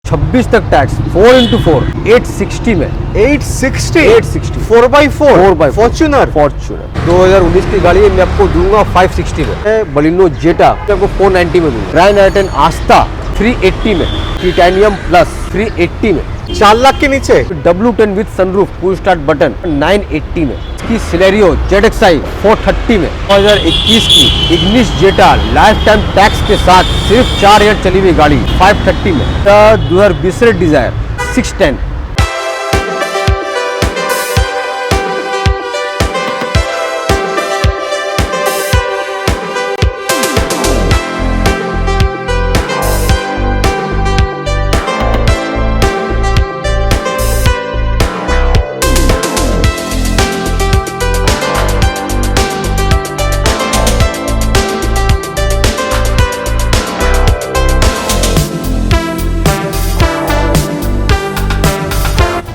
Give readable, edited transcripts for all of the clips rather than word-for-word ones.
26 तक tax 4x4 860 में 860 4x4 Fortuner 2019 की गाड़ी मैं आपको दूंगा 560 में। बलिनो जेटा आपको 490 में दूंगा। ग्रैंड आइटन आस्था 380 में। टाइटेनियम प्लस 380 में। 4 लाख के नीचे W10 with sunroof push start button 980 में। इसकी सिलेरियो ZXi 430 में। 2021 की इग्निस जेटा लाइफ टाइम टैक्स के साथ सिर्फ 4 ईयर चली हुई गाड़ी 530 में। 2020 डिजायर 610।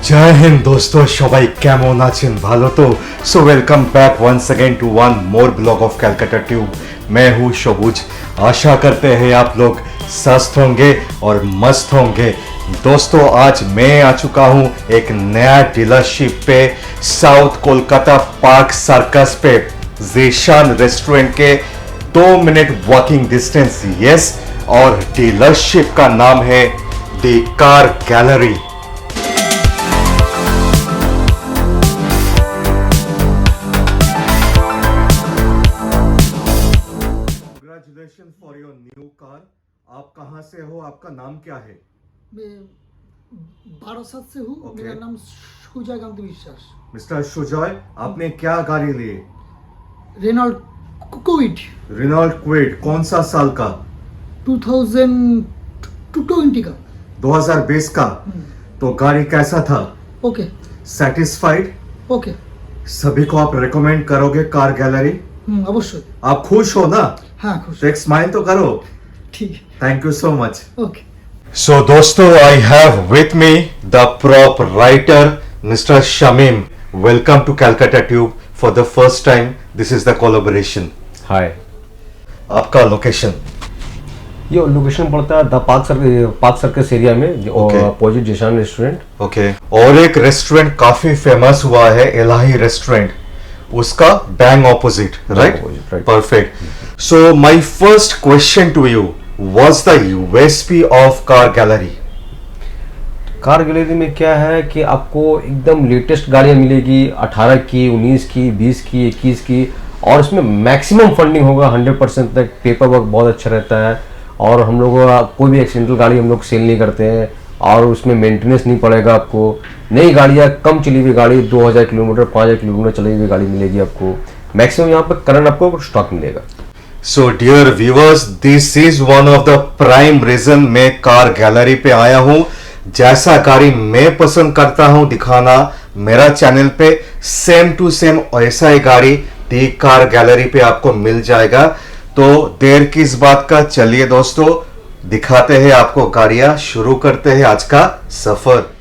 जय हिंद दोस्तों, सबाई केमन आছেন ভালো তো? So welcome back once again to one more blog of Calcutta tube. मैं हूँ सबुज। आशा करते हैं आप लोग स्वस्थ होंगे और मस्त होंगे। दोस्तों आज मैं आ चुका हूँ एक नया डीलरशिप पे साउथ कोलकाता पार्क सर्कस पे ज़ीशान रेस्टोरेंट के 2 मिनट वॉकिंग डिस्टेंस। यस, और डीलरशिप का नाम है the car gallery. For your new car. आप कहाँ से हो? आपका नाम क्या है? मैं बारासात से हूँ। Okay. मेरा नाम सुजय कांत विश्वास। मिस्टर सुजय, आपने क्या गाड़ी ली? Renault Kwid Renault Kwid. कौन सा साल का? 2020 का। 2020 का। तो गाड़ी कैसा था? Okay satisfied? ओके। सभी को आप रिकमेंड करोगे कार गैलरी? अवश्य। आप खुश हो ना? हाँ खुश। तो एक स्माइल तो करो। ठीक है। Thank you so much. Okay. So दोस्तों, I have with me the prop writer Mr. Shamim. Welcome to Calcutta Tube. For the first time, this is the collaboration. Hi. आपका लोकेशन? ये लोकेशन पड़ता है the Park Circus area में, Okay. Opposite Zeeshan restaurant. Okay. और एक restaurant काफी famous हुआ है, इलाही रेस्टोरेंट, उसका bang opposite, right? right. Perfect. So my first question to you, what's the USP of car gallery? Car gallery में क्या है कि आपको एकदम लेटेस्ट गाड़ियाँ मिलेगी, 18 की, 19 की, 20 की, 21 की, और इसमें मैक्सिमम फंडिंग होगा 100% तक। पेपर वर्क बहुत अच्छा रहता है, और हम लोग कोई भी एक्सीडेंटल गाड़ी हम लोग सेल नहीं करते हैं, और उसमें मेंटेनेंस नहीं पड़ेगा आपको। नई गाड़ियाँ, कम चली हुई गाड़ी 2000 किलोमीटर 5000 किलोमीटर चली हुई गाड़ी मिलेगी आपको। मैक्सिमम यहाँ पर करंट आपको स्टॉक मिलेगा। So dear viewers, this is one of the prime reason मैं कार गैलरी पे आया हूँ। जैसा गाड़ी मैं पसंद करता हूँ दिखाना मेरा चैनल पे, सेम टू सेम ऐसा ही गाड़ी दी कार गैलरी पे आपको मिल जाएगा। तो देर किस बात का, चलिए दोस्तों दिखाते हैं आपको गाड़ियां। शुरू करते हैं आज का सफर।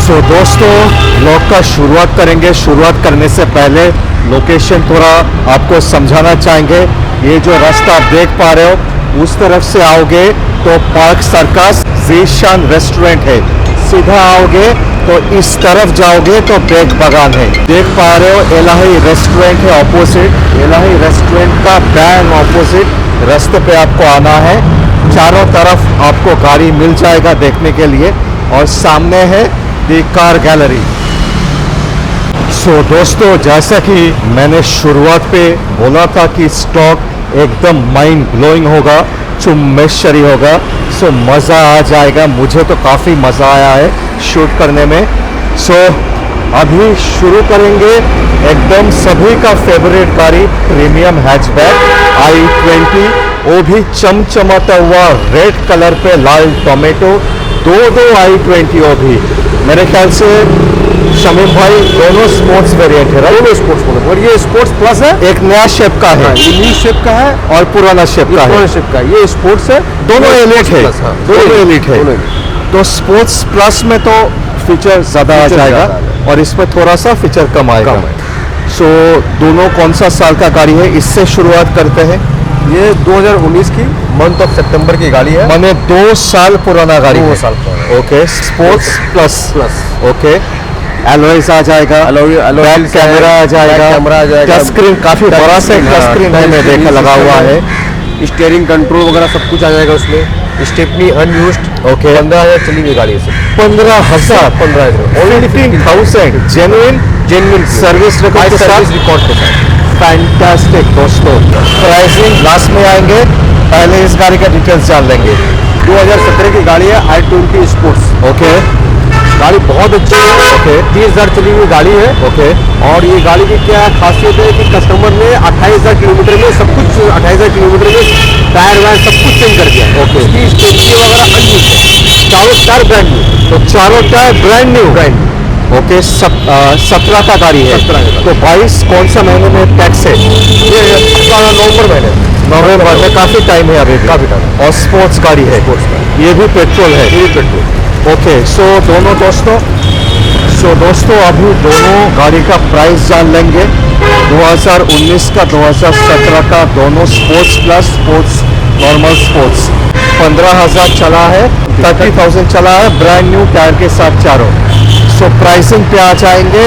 तो दोस्तों ब्लॉग का शुरुआत करेंगे। शुरुआत करने से पहले लोकेशन थोड़ा आपको समझाना चाहेंगे। ये जो रास्ता आप देख पा रहे हो, उस तरफ से आओगे तो पार्क सर्कस ज़ीशान रेस्टोरेंट है। सीधा आओगे तो इस तरफ जाओगे तो बेग बागान है। देख पा रहे हो इलाही रेस्टोरेंट है ऑपोजिट। इलाही रेस्टोरेंट का बैंग ऑपोजिट रास्ते पे आपको आना है। चारों तरफ आपको गाड़ी मिल जाएगा देखने के लिए, और सामने है द कार गैलरी। सो दोस्तों, जैसा कि मैंने शुरुआत पे बोला था कि स्टॉक एकदम माइंड ब्लोइंग होगा, चुम्बेश्वरी होगा। सो मज़ा आ जाएगा। मुझे तो काफ़ी मज़ा आया है शूट करने में। सो अभी शुरू करेंगे एकदम सभी का फेवरेट गाड़ी प्रीमियम हैचबैक i20, वो भी चमचमाता हुआ रेड कलर पे लाल टोमेटो, दो i20 वो भी मेरे ख्याल से शमीम भाई दोनों स्पोर्ट्स वेरिएंट है, दोनों स्पोर्ट्स मोड, और ये स्पोर्ट्स प्लस है, एक नया शेप का है, ये न्यू शेप का है और पुराना शेप का है, पुराने शेप का है। ये स्पोर्ट्स है, दोनों एलिट है, प्लस, हाँ, दोनों एलिट है। दोनों elite। तो स्पोर्ट्स प्लस में तो फीचर ज्यादा आ फीचर जाएगा ज़्यादा आ और इसमें थोड़ा सा फीचर कम आएगा। कम सो दोनों कौन सा साल का गाड़ी है, इससे शुरुआत करते हैं। ये 2019 की मंथ ऑफ सितंबर की गाड़ी है, मैंने 2 साल पुराना गाड़ी 2 है। साल पुराना। Okay, sports plus plus okay, alloys आ जाएगा, बैक कैमरा आ जाएगा, कैमरा आ जाएगा, टच स्क्रीन काफी बड़ा सा टच स्क्रीन है, मैं देखा लगा हुआ है, स्टीयरिंग कंट्रोल वगैरह सब कुछ आ जाएगा उसमें। Stepney unused, okay. 15,000 चली हुई गाड़ी है सर, 15,000 15,000 जेन्युइन सर्विस रिकॉर्ड के साथ, रिकॉर्ड के साथ। फैंटास्टिक दोस्तों। प्राइसिंग लास्ट में आएंगे, पहले इस गाड़ी का डिटेल्स जान लेंगे। 2017 की गाड़ी है i20 स्पोर्ट्स। ओके गाड़ी बहुत अच्छी है, ओके 30,000 चली हुई गाड़ी है। ओके और ये गाड़ी की क्या खासियत है कि कस्टमर ने 28,000 किलोमीटर में सब कुछ, 28,000 किलोमीटर में टायर वायर सब कुछ चेंज कर दिया। ओके। इसकी स्टेपनी वगैरह अनयूज है, चारों टायर ब्रांड न्यू। तो चारों tyre brand new. Brand okay 17 का गाड़ी है। 17 का। तो 22 कौन सा महीने में टैक्स है? ये नवंबर महीने, नवंबर में, काफी टाइम है अभी भी। काफी टाइम। और स्पोर्ट्स गाड़ी है, स्पोर्ट्स का ये भी पेट्रोल है। ये पेट्रोल। ओके सो दोस्तों अभी दोनों गाड़ी का प्राइस जान लेंगे। 2019 का 2017 का दोनों sports plus sports normal sports 15,000 चला है, 30,000 चला है ब्रांड न्यू टायर के साथ चारों। सो प्राइसिंग पे आ जाएंगे,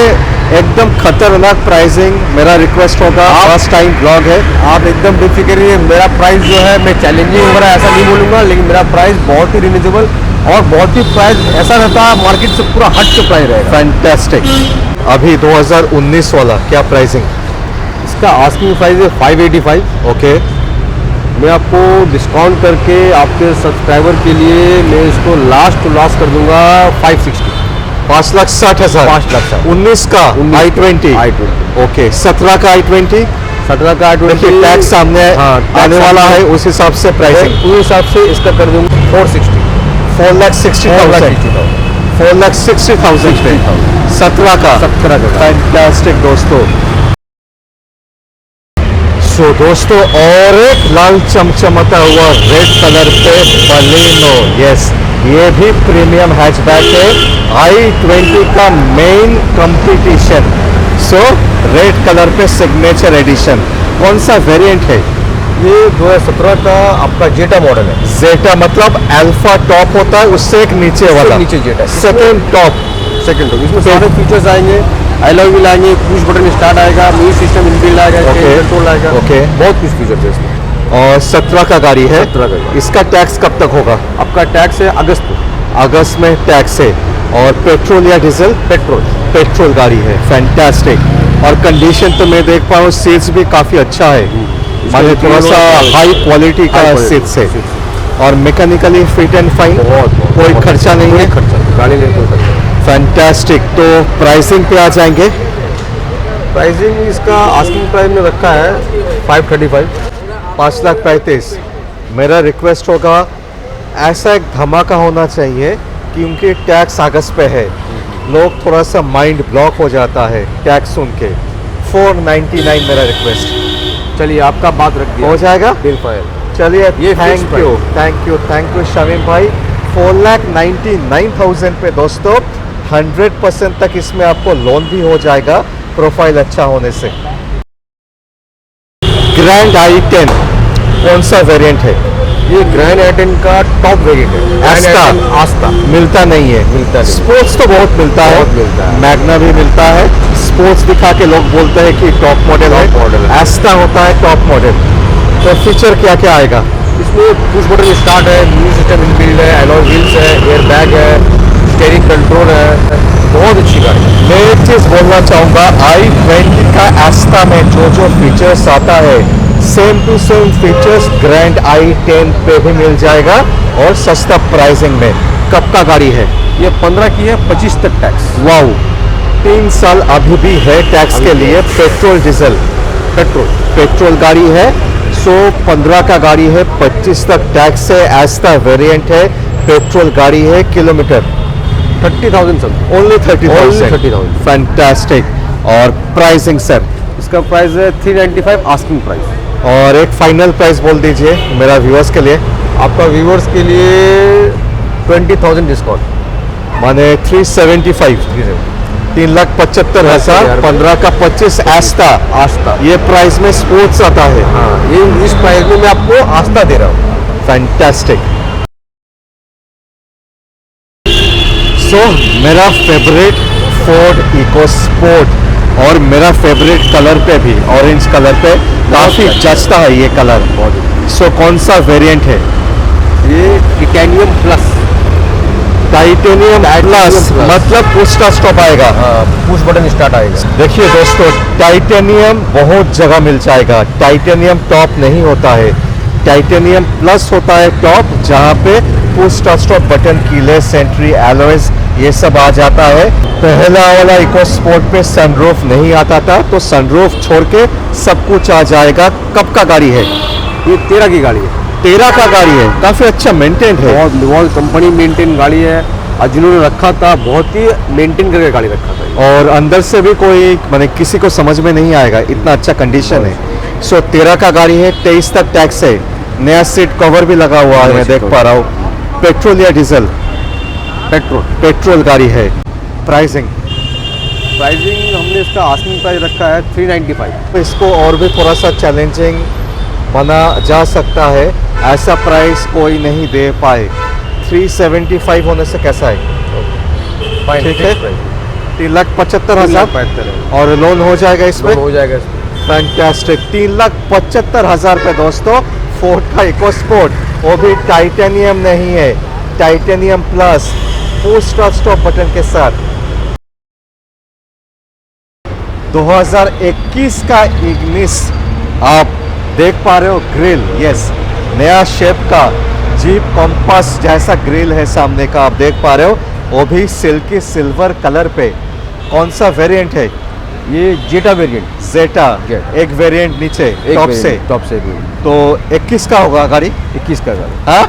एकदम खतरनाक प्राइसिंग। मेरा रिक्वेस्ट होगा, फर्स्ट टाइम ब्लॉग है, आप एकदम बेफिक्र रहिए। मेरा प्राइस जो है, मैं चैलेंजिंग वगैरह ऐसा नहीं बोलूँगा, लेकिन मेरा प्राइस बहुत ही रिजनेबल और बहुत ही प्राइस ऐसा रहता है मार्केट से पूरा हट के प्राइस रहेगा। फैंटास्टिक। अभी 2019 वाला क्या प्राइसिंग? इसका आस्किंग प्राइस है 585। ओके मैं आपको डिस्काउंट करके आपके सब्सक्राइबर के लिए मैं इसको लास्ट टू लास्ट कर दूंगा 560। 5,60,000। 5,60,000। 19 का 19 i20। i20। ओके 17 का i20। 17 का देखिए टैक्स सामने आने वाला है, उस हिसाब से प्राइसिंग उस हिसाब से इसका कर दूंगा 460। 4,60,000। 4,60,000 में 17 का। 17 का। फैंटास्टिक दोस्तों। सो दोस्तों और एक लाल चमचमाता हुआ रेड कलर पे बलेनो, यस ये भी प्रीमियम हैचबैक है, i20 का मेन कंपटीशन। सो रेड कलर पे सिग्नेचर एडिशन, कौन सा वेरिएंट है? ये 2017 का आपका जेटा मॉडल है। जेटा मतलब अल्फा टॉप होता है, उससे एक नीचे वाला, नीचे जेटा, सेकेंड टॉप। Second top. इसमें सारे फीचर्स आएंगे, अलॉय व्हील आएंगे, पुश बटन स्टार्ट आएगा, म्यूजिक सिस्टम इनबिल्ट आएगा, Okay. कंट्रोल आएगा, Okay. बहुत कुछ फीचर्स है इसमें। और 17 का गाड़ी है। 17 का गाड़ी। इसका टैक्स कब तक होगा? आपका टैक्स है अगस्त में। अगस्त में टैक्स है। और पेट्रोल या डीजल? पेट्रोल गाड़ी है। फैंटास्टिक। और कंडीशन तो मैं देख पा रहा हूँ, सीट्स भी काफी अच्छा है, माने थोड़ा सा हाई क्वालिटी का सीट्स है। और मैकेनिकली फिट एंड फाइन, कोई खर्चा नहीं है, गाड़ी लेने कोई खर्चा नहीं। फैंटास्टिक। तो प्राइसिंग पे आ जाएंगे। प्राइसिंग इसका आस्किंग प्राइस में रखा है 535। 5,35,000। मेरा रिक्वेस्ट होगा, ऐसा एक धमाका होना चाहिए क्योंकि टैक्स अगस्त पे है, लोग थोड़ा सा माइंड ब्लॉक हो जाता है टैक्स सुन के। 499 मेरा रिक्वेस्ट। चलिए आपका बात रख दिया, हो जाएगा? Bill file. चलिए ये fixed थैंक यू शमीम भाई। 4,99,000 पे दोस्तों 100% तक इसमें आपको लोन भी हो जाएगा, प्रोफाइल अच्छा होने से। ग्रैंड i10 कौन सा वेरिएंट है? ये ग्रैंड i10 का टॉप वेरिएंट है। आस्था। आस्था मिलता नहीं है। मिलता नहीं। स्पोर्ट्स तो बहुत मिलता है, बहुत मिलता है। मैग्ना भी मिलता है। स्पोर्ट्स दिखा के लोग बोलते हैं कि टॉप मॉडल है, टॉप मॉडल है। आस्था होता है टॉप मॉडल। तो फीचर क्या क्या आएगा? इसमें पुश बटन स्टार्ट है, म्यूजिक सिस्टम इनबिल्ट है, अलॉय व्हील्स है, एयर बैग है, स्टीयरिंग कंट्रोल है, बहुत अच्छी गाड़ी है। मैं एक चीज बोलना चाहूँगा, i20 का आस्था में जो फीचर्स आता है, same to same features grand i10 पे भी मिल जाएगा और सस्ता प्राइसिंग में। कब का गाड़ी है? ये 15 की है, 25 तक टैक्स। वाओ, 3 साल अभी भी है टैक्स के लिए। पेट्रोल डीजल पेट्रोल गाड़ी है। 115 का गाड़ी है, 25 तक टैक्स है। एस्टा वेरिएंट है, पेट्रोल गाड़ी है। Kilometre 30,000 something, only 30,000। 30,000। फैंटास्टिक। और प्राइसिंग सर? इसका प्राइस है 395 आस्किंग प्राइस। और एक फाइनल प्राइस बोल दीजिए मेरा व्यूअर्स के लिए। आपका व्यूवर्स के लिए 20,000 डिस्काउंट, माने 375, 3,75,000। 15 का 25 एस्टा। आस्था। ये प्राइस में स्पोर्ट्स आता है। हाँ, ये इस प्राइस में मैं आपको आस्था दे रहा हूँ। फैंटास्टिक। सो मेरा फेवरेट फोर्ड इको स्पोर्ट, और मेरा फेवरेट कलर पे भी, ऑरेंज कलर पे काफी जचता है ये कलर। सो कौन सा वेरिएंट है? ये टाइटेनियम प्लस। टाइटेनियम प्लस मतलब पुश का स्टॉप आएगा। पुश बटन स्टार्ट आएगा। देखिए दोस्तों, टाइटेनियम बहुत जगह मिल जाएगा। टाइटेनियम टॉप नहीं होता है, टाइटेनियम प्लस होता है टॉप, जहाँ पे push stop button, keyless entry, alloys ये सब आ जाता है। पहला वाला इको स्पोर्ट पे सनरूफ नहीं आता था, तो सनरूफ छोड़ के सब कुछ आ जाएगा। कब का गाड़ी है? ये 13 की गाड़ी है। 13 का गाड़ी है, काफी अच्छा मेंटेन है। बहुत कंपनी मेंटेन गाड़ी है, और जिन्होंने रखा था बहुत ही मेंटेन करके गाड़ी रखा था ये। और अंदर से भी कोई माने किसी को समझ में नहीं आएगा, इतना अच्छा कंडीशन है। सो 13 का गाड़ी है, 23 तक टैक्स है। नया सीट कवर भी लगा हुआ है, मैं देख पा रहा हूँ। पेट्रोल या डीजल? पेट्रोल गाड़ी है। प्राइसिंग हमने इसका आस्किंग प्राइस रखा है 395। इसको और भी थोड़ा सा चैलेंजिंग बना जा सकता है, ऐसा प्राइस कोई नहीं दे पाए। 375 होने से कैसा है? ठीक है, 3,75,000 और लोन हो जाएगा इसमें? हो जाएगा इसमें। फैंटास्टिक। 3,75,000 पे दोस्तों फोर्ड का इको स्पोर्ट, वो भी टाइटेनियम नहीं है, titanium plus, push stop button के साथ। 2021 का इग्निस आप देख पा रहे हो। ग्रिल, यस, नया शेप का जीप कॉम्पास जैसा ग्रिल है सामने का, आप देख पा रहे हो, वो भी सिल्की सिल्वर कलर पे। कौन सा वेरिएंट है? ये जेटा वेरिएंट। जेटा, जेटा। एक वेरिएंट नीचे टॉप से तो 21 का होगा गाड़ी। 21 का गाड़ी। हाँ?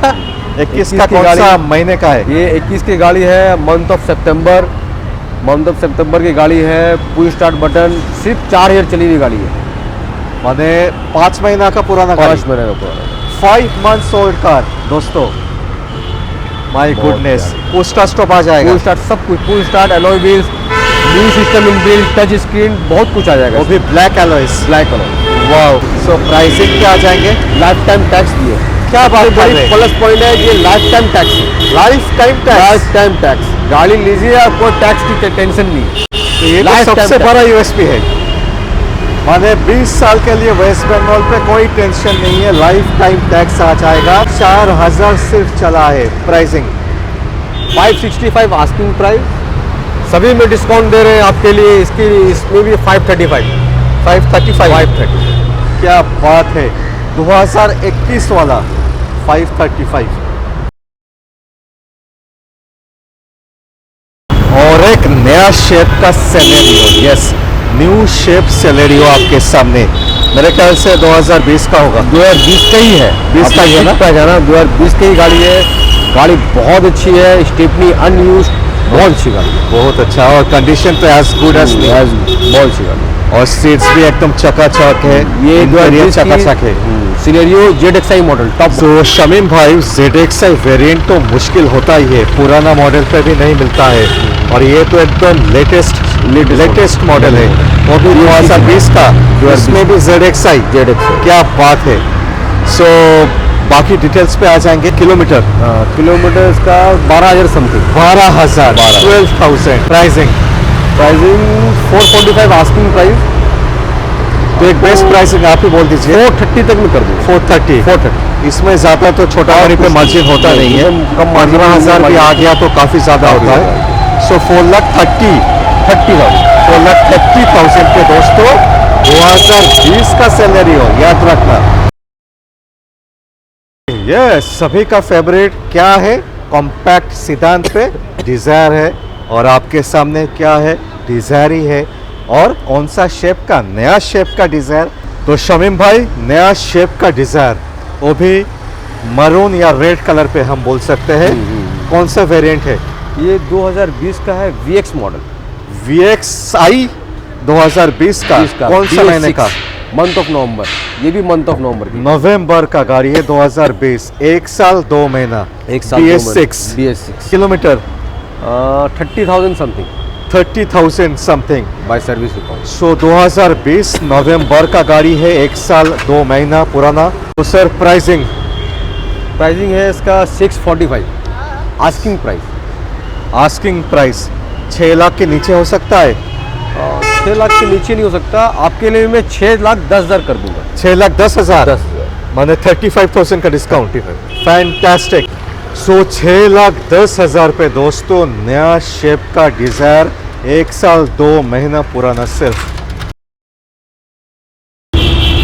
21 का की कौन गाड़ी- सा महीने का है? ये 21 की गाड़ी है, मंथ ऑफ सितंबर की गाड़ी है। पुश स्टार्ट बटन, सिर्फ 4 ईयर चली हुई गाड़ी है। माने 5 महीना का पुराना गाड़ी। 5 महीने का पुराना। 5 months ओल्ड कार दोस्तों। माय बहुत गुडनेस। प्यारी। पुश स्टॉप आ जाएगा, पुश स्टार्ट सब कुछ, push start, alloy wheels, new system inbuilt, touch screen, बहुत कुछ आ जाएगा। वो भी black alloys. Black colour. Wow. So pricing क्या आ जाएंगे? लाइफ टाइम टैक्स दिए। क्या बात कर बड़ी रहे हैं? प्लस पॉइंट है, ये life time tax. Life time tax. Life time tax. गाड़ी लीजिए, आपको टैक्स की टेंशन नहीं। तो ये तो lifetime सबसे tax। बड़ा यूएसपी है। माने 20 साल के लिए वेस्ट बंगाल पे कोई टेंशन नहीं है, लाइफ टाइम टैक्स आ जाएगा। 4,000 सिर्फ चला है। प्राइसिंग 565 आस्किंग प्राइस, सभी में डिस्काउंट दे रहे हैं आपके लिए। इसमें भी 535। 535। क्या बात है, 2021 वाला 535। और एक नया शेप का Celerio, yes, new shape Celerio आपके सामने। मेरे ख्याल से 2020 का होगा। 2020 का ही है। 20 का ही है ना? 2020 की ही गाड़ी है। गाड़ी बहुत अच्छी है, स्टेपनी अनयूज, बहुत अच्छी गाड़ी है। बहुत अच्छा, और कंडीशन तो एज गुड एज बहुत अच्छी गाड़ी। और सीट्स भी एकदम चकाचक है। ये इंटीरियर 2020 की चकाचक है। Scenario ZXi model top. तो शमीम भाई, ZXi वेरिएंट तो मुश्किल होता ही है, पुराना मॉडल पे भी नहीं मिलता है, और ये तो एकदम लेटेस्ट मॉडल है, वो भी 2020 का, इसमें भी ZXi। क्या बात है। सो बाकी डिटेल्स पे आ जाएंगे। किलोमीटर का 12,000 समथिंग। 12,000, 12,000। Pricing 445 asking price. तो एक बेस्ट प्राइसिंग आप ही बोल दीजिए। 430 तक में कर दूँ। 430। इसमें ज्यादा तो छोटा गाड़ी पे मार्जिन होता नहीं है, कम मार्जिन 15,000 भी आ गया तो काफी ज्यादा होता है। सो 4,30,000 के दोस्तों 2020 का सेलेरियो, याद रखना। ये सभी का फेवरेट क्या है? कॉम्पैक्ट सिडान पे डिजायर है, और आपके सामने क्या है? डिजायर ही है। और कौन सा शेप का, नया शेप का डिजायर। तो शमीम भाई, नया शेप का डिजायर, वो भी मरून या रेड कलर पे हम बोल सकते हैं। कौन सा वेरिएंट है? ये 2020 का है, VX मॉडल। VXi 2020 का, कौन सा महीने का? Month of November. ये भी मंथ ऑफ नवंबर की। नवंबर का गाड़ी है 2020, 1 साल 2 महीना। एक साल BS6 kilometre 30,000 something 30,000 something by service record. So 2020 November का गाड़ी है, 1 साल 2 महीना पुराना। तो सर प्राइसिंग है इसका 645 asking price. Asking price 6 lakh के नीचे हो सकता है? 6 लाख के नीचे नहीं हो सकता, आपके लिए मैं 6,10,000 कर दूंगा। 6,10,000 10,000 माने 35,000 का डिस्काउंट। फैंटास्टिक। सो 6,10,000 पे दोस्तों नया शेप का डिजायर, 1 साल 2 महीना पुराना सिर्फ।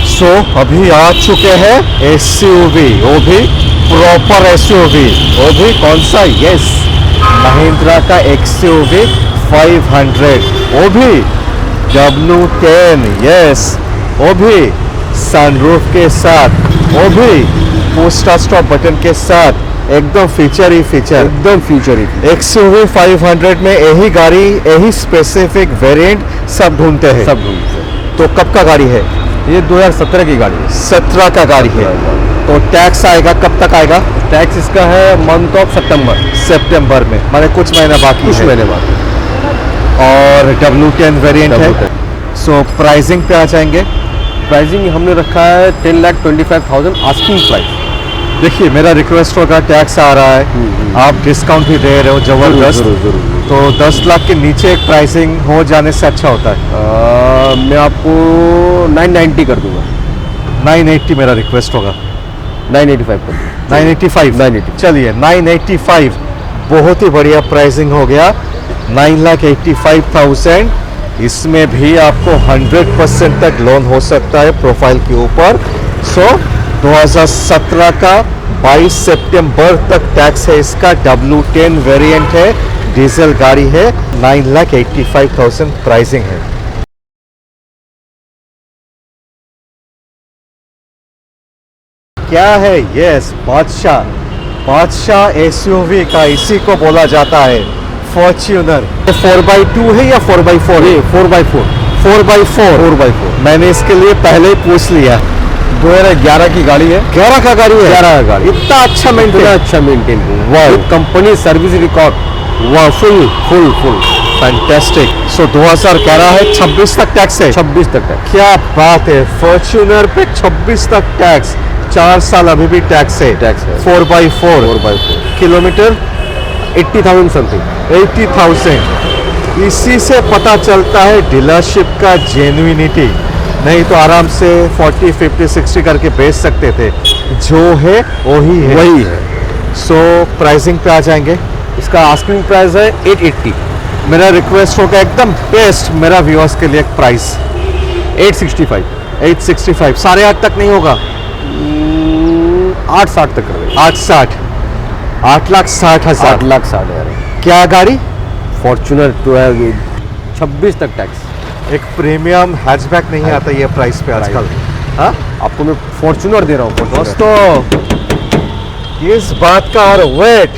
सो अभी आ चुके हैं SUV, वो भी प्रॉपर SUV। वो भी कौन सा? यस, महिंद्रा का XUV 500, वो भी W10, यस, वो भी सनरूफ के साथ, वो भी पुश स्टॉप बटन के साथ, एकदम फीचर ही फीचर। एकदम फ्यूचर ही। XUV 500 में यही गाड़ी, यही स्पेसिफिक वेरिएंट सब ढूंढते हैं। सब ढूंढते। तो कब का गाड़ी है? ये 2017 की गाड़ी है। 17 का गाड़ी है। तो टैक्स आएगा कब तक आएगा? टैक्स इसका है मंथ ऑफ सितंबर में, माने कुछ महीना बाकी कुछ है। महीने बाद। और W10 वेरिएंट है। सो प्राइसिंग पे आ जाएंगे। प्राइसिंग हमने रखा है 10,25,000 आस्किंग प्राइस। देखिए मेरा रिक्वेस्ट होगा, टैक्स आ रहा है, आप डिस्काउंट भी दे रहे हो जबरदस्त, तो 10 लाख के नीचे एक प्राइसिंग हो जाने से अच्छा होता है। मैं आपको 990 कर दूंगा। 980 मेरा रिक्वेस्ट होगा। 985 कर दूंगा। 985 980 चलिए 985 बहुत ही बढ़िया प्राइसिंग हो गया। 9,85,000, इसमें भी आपको 100% तक लोन हो सकता है प्रोफाइल के ऊपर। सो 2017 का 22 सितंबर तक टैक्स है इसका। W10 वेरिएंट है, डीजल गाड़ी है, 9,85,000 प्राइसिंग है। क्या है? यस, बादशाह SUV का, इसी को बोला जाता है फॉर्च्यूनर। 4x2 है या 4x4? ये 4x4 4x4 मैंने इसके लिए पहले ही पूछ लिया। 2011 की गाड़ी है। 11 का गाड़ी है? 11 का गाड़ी। इतना अच्छा इतना मेंटेन। अच्छा मेंटेन। वाह। Company service record. वाह, फुल फैंटास्टिक। सो 2011 है, 26 तक टैक्स है। 26 तक है। क्या बात है, फॉर्च्यूनर पे 26 तक टैक्स, 4 साल अभी भी टैक्स है। टैक्स है। 4x4 kilometre 80,000 something. 80,000। इसी से पता चलता है डीलरशिप का जेन्युइनिटी। नहीं तो आराम से 40, 50, 60 करके बेच सकते थे। जो है वही है। सो प्राइसिंग पे आ जाएंगे। इसका आस्किंग प्राइस है 880। मेरा रिक्वेस्ट होगा एकदम बेस्ट मेरा व्यूअर्स के लिए प्राइस 865। 865, 8.5 तक नहीं होगा? 860 तक कर देंगे। 860, 8,60,000। 8,60,000। क्या गाड़ी? फॉर्च्यूनर 26 तक टैक्स। एक प्रीमियम हैचबैक नहीं आता ये प्राइस पे आजकल। हाँ, आपको मैं फॉर्च्यूनर दे रहा हूँ। दोस्तों इस बात का और वेट,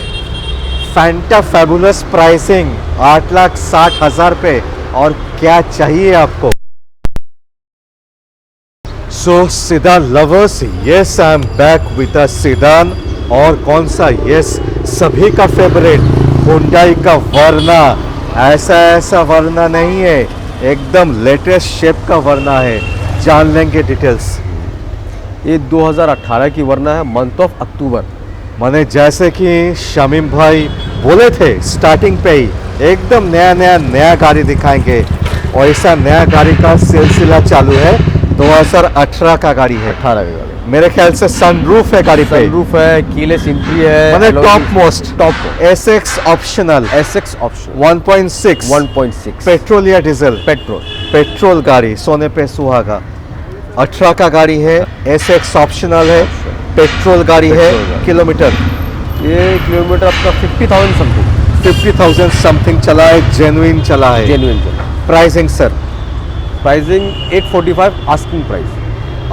फैंटा फैबुलस प्राइसिंग 8,60,000 पे, और क्या चाहिए आपको? So sedan lovers, yes I am back with a sedan. और कौन सा? यस, सभी का फेवरेट हुंडई का वर्ना। ऐसा वर्ना नहीं है, एकदम लेटेस्ट शेप का वर्ना है। जान लेंगे डिटेल्स। ये 2018 की वर्ना है, मंथ ऑफ अक्टूबर। माने जैसे कि शमीम भाई बोले थे स्टार्टिंग पे ही, एकदम नया गाड़ी दिखाएंगे। और ऐसा नया गाड़ी का सिलसिला चालू है। 2018 का गाड़ी है। 18 की गाड़ी। मेरे ख्याल से सनरूफ है गाड़ी पे। सनरूफ है, कीलेस एंट्री है, माने top most, top SX optional, SX option 1.6 1.6 petrol या डीजल? पेट्रोल गाड़ी, सोने पे सुहागा। 18 का गाड़ी है, SX ऑप्शनल है, पेट्रोल गाड़ी है। पेट्रोल गाड़ी। किलोमीटर ये किलोमीटर आपका 50,000 समथिंग। 50,000 समथिंग चला है, जेन्युइन चला है। Genuine pricing sir? Pricing 845 asking price.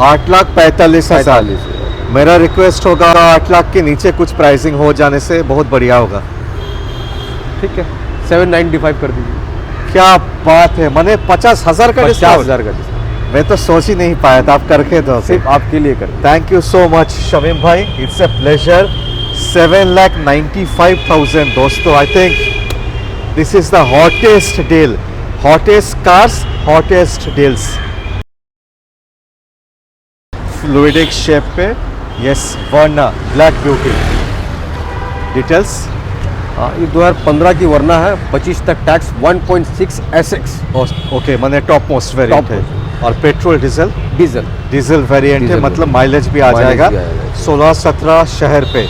8,45,000। मेरा रिक्वेस्ट होगा 8 लाख के नीचे कुछ प्राइसिंग हो जाने से बहुत बढ़िया होगा। ठीक है, 795 कर दीजिए। क्या बात है, मैंने 50,000 का डिस्काउंट। 50,000 का डिस्काउंट मैं तो सोच ही नहीं पाया था, आप करके दो। सिर्फ आपके लिए कर। Thank you so much Shamim भाई, इट्स अ प्लेजर। 7,95,000 दोस्तों, I think this is the hottest deal, hottest cars, hottest deals. Fluidic shape पे, यस, वर्ना ब्लैक ब्यूटी। डिटेल्स? हाँ, ये 2015 की वरना है, 25 तक टैक्स, 1.6 SX ओके, मैंने टॉप मोस्ट वेरिएंट है। और petrol diesel? Diesel. Diesel variant है, डीजल मतलब माइलेज भी आ जाएगा। 16-17 शहर पे,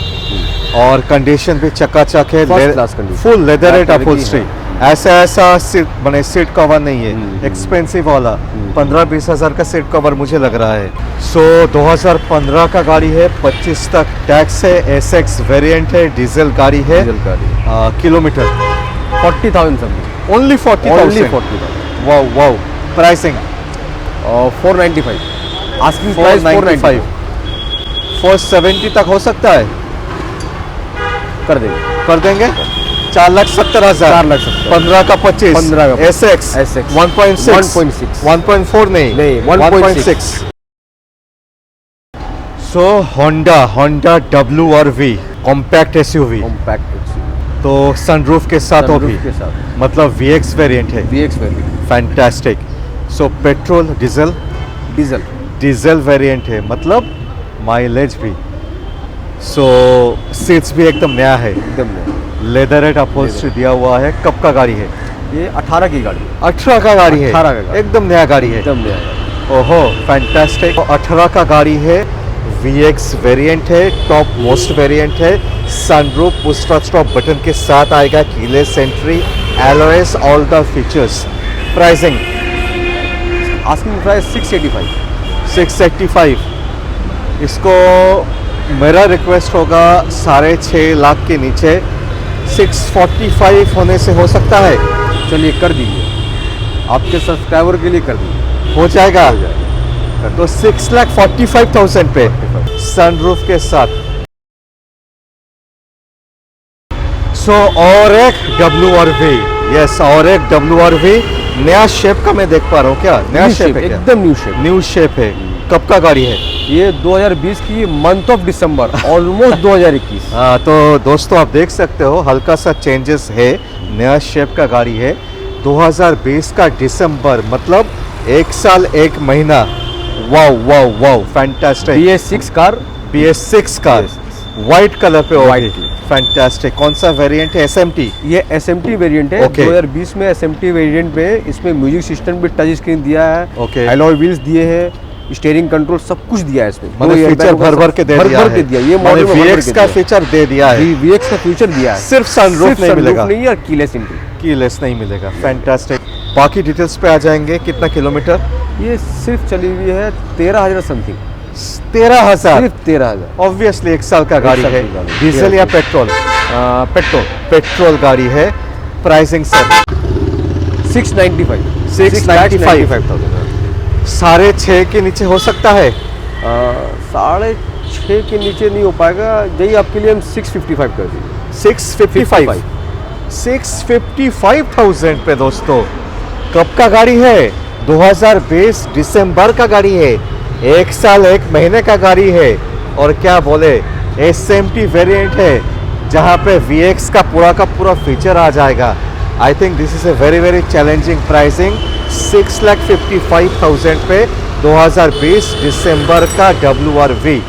और कंडीशन भी चकाचक है। First class condition। Full leatherette Black upholstery, है। ऐसा सीट बने, सीट कवर नहीं है एक्सपेंसिव वाला। 15-20 हज़ार का सीट कवर मुझे लग रहा है। सो 2015 का गाड़ी है, 25 तक टैक्स है, SX वेरिएंट है, डीजल गाड़ी है। डीजल गाड़ी। Kilometre 40,000 something. Only 40,000। 40,000। Wow wow. Pricing 495, asking price 495 470 तक हो सकता है? कर देंगे। कर देंगे। 4,70,000। 4,70,000। 15 का 25। 15 का SX 1.6 1.4 नहीं 1.6। So Honda WRV compact SUV, compact तो सनरूफ के साथ होगी, के साथ, मतलब VX वेरिएंट है। VX variant. Fantastic. So petrol diesel? Diesel. Diesel variant है, मतलब माइलेज भी। सो सीट्स भी एकदम नया है, एकदम नया। लेदरेट अपहोल्स्ट्री दिया हुआ है। कब का गाड़ी है? ये 18 की गाड़ी है। 18 का गाड़ी है। 18 का गाड़ी। एकदम नया गाड़ी है। एकदम नया गाड़ी। ओहो, फैंटास्टिक। 18 का गाड़ी है, VX वेरिएंट है, टॉप मोस्ट वेरिएंट है। सनरूफ, पुश स्टॉप बटन के साथ आएगा, keyless entry, LOS, all the features. Pricing? Asking price 685। 685। इसको मेरा रिक्वेस्ट होगा 6.5 लाख के नीचे 645 होने से हो सकता है? चलिए कर दीजिए, आपके सब्सक्राइबर के लिए कर दीजिए। हो जाएगा। हो जाएगा। तो 6,45,000 पे सनरूफ के साथ। सो और एक WRV, यस, और एक WRV नया शेप का मैं देख पा रहा हूँ। क्या नया न्यू शेप है? क्या एकदम न्यू शेप। न्यू शेप है। कब का गाड़ी है? ये 2020 की मंथ ऑफ दिसंबर, ऑलमोस्ट 2021। हाँ, तो दोस्तों आप देख सकते हो हल्का सा चेंजेस है, नया शेप का गाड़ी है। 2020 का दिसंबर, मतलब 1 साल 1 महीना। Wow wow wow, fantastic. BS6 car. BS6 car, white colour पे White। फैंटास्टिक। कौन सा वेरिएंट है? SMT? ये SMT वेरिएंट है। Okay। 2020 में SMT वेरिएंट पे इसमें म्यूजिक सिस्टम भी टच स्क्रीन दिया है। Okay। अलॉय व्हील्स दिए हैं, स्टीयरिंग कंट्रोल सब कुछ दिया है इसमें। मैंने फीचर भर भर के दे दिया है। के दिया। ये मैंने मॉडल में VX का फीचर दे दिया है। VX का फीचर दिया है। सिर्फ सनरूफ नहीं मिलेगा, नहीं और कीलेस एंट्री। कीलेस नहीं मिलेगा। फैंटास्टिक। बाकी डिटेल्स पे आ जाएंगे। कितना किलोमीटर? ये सिर्फ चली हुई है 13,000 समथिंग। 13,000। सिर्फ 13,000। ऑब्वियसली 1 साल का गाड़ी साल है। की गाड़ी। डीजल या पेट्रोल? पेट्रोल। पेट्रोल गाड़ी है। Pricing sir? 695। 695,000। 6.5 के नीचे हो सकता है? 6.5 के नीचे नहीं हो पाएगा। यही आपके लिए हम 655 कर देंगे। 655। 655,000 पे दोस्तों। कब का गाड़ी है? 2020 दिसंबर का गाड़ी है। 1 साल 1 महीने का गाड़ी है। और क्या बोले, SMT वेरिएंट है, जहाँ पे VX का पूरा फीचर आ जाएगा। I think this is a very challenging pricing. 6,55,000 पे 2020 दिसंबर का WRV।